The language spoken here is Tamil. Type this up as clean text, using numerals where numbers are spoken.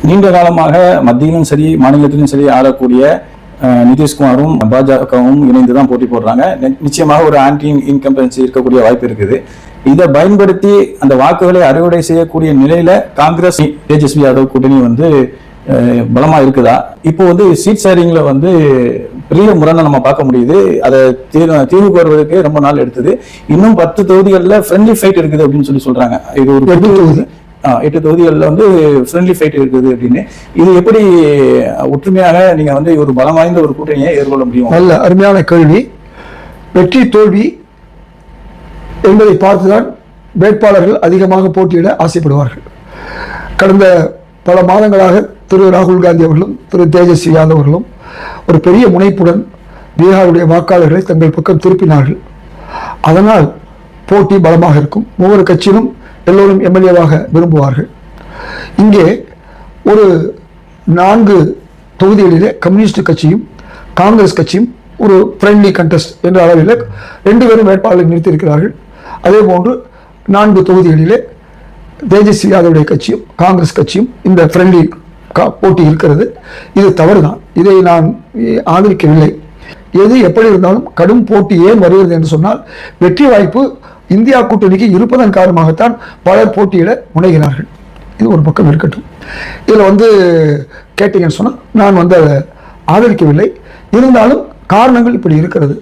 நீண்ட காலமாக மத்தியிலும் சரி மாநிலத்திலும் சரி ஆளக்கூடிய நிதிஷ்குமாரும் பாஜகவும் இணைந்துதான் போட்டி போடுறாங்க. நிச்சயமாக ஒரு ஆன்டி இன்கம்பன்சி இருக்கக்கூடிய வாய்ப்பு இருக்குது. இதை பயன்படுத்தி அந்த வாக்குகளை அறுவடை செய்யக்கூடிய நிலையில காங்கிரஸ் தேஜஸ்வி யாதவ் கூட்டணி பலமா இருக்குதா? இப்போ சீட் ஷேரிங்ல பெரிய முரணை நம்ம பார்க்க முடியுது. அதை தீர்வுக்கு வருவதற்கு ரொம்ப நாள் எடுத்தது. இன்னும் 10 தொகுதிகளில் ஃப்ரெண்ட்லி ஃபைட் இருக்குது அப்படின்னு சொல்றாங்க. இது ஒரு 8 தொகுதிகளில் ஃப்ரெண்ட்லி ஃபைட் இருக்குது அப்படின்னு. இது எப்படி ஒற்றுமையாக நீங்க ஒரு பலம் வாய்ந்த ஒரு கூட்டணியை எதிர்கொள்ள முடியும்? நல்ல அருமையான கேள்வி. வெற்றி தோல்வி என்பதை பார்த்துதான் வேட்பாளர்கள் அதிகமாக போட்டியிட ஆசைப்படுவார்கள். கடந்த பல மாதங்களாக திரு ராகுல் காந்தி அவர்களும் திரு தேஜஸ்வி யாதவ் அவர்களும் ஒரு பெரிய முனைப்புடன் பீகாருடைய வாக்காளர்களை தங்கள் பக்கம் திருப்பினார்கள். அதனால் போட்டி பலமாக இருக்கும். ஒவ்வொரு கட்சியிலும் எல்லோரும் எம்எல்ஏவாக விரும்புவார்கள். இங்கே ஒரு 4 தொகுதிகளிலே கம்யூனிஸ்ட் கட்சியும் காங்கிரஸ் கட்சியும் ஒரு ஃப்ரெண்ட்லி கண்டெஸ்ட் என்ற அளவில் 2 பேரும் வேட்பாளர்களை நிறுத்தியிருக்கிறார்கள். அதே போன்று 4 தொகுதிகளிலே தேஜஸ்வி யாதவுடைய கட்சியும் காங்கிரஸ் கட்சியும் இந்த ஃப்ரெண்ட்லி போட்டி இருக்கிறது. இது தவறுதான். இதை நான் ஆதரிக்கவில்லை. எது எப்படி இருந்தாலும் கடும் போட்டி ஏன் வருகிறது என்று சொன்னால், வெற்றி வாய்ப்பு இந்தியா கூட்டணிக்கு இருப்பதன் காரணமாகத்தான் பலர் போட்டியிட முனைகிறார்கள். இது ஒரு பக்கம் இருக்கட்டும். இதில் கேட்டீங்கன்னு சொன்னால் நான் அதை ஆதரிக்கவில்லை. இருந்தாலும் காரணங்கள் இப்படி இருக்கிறது.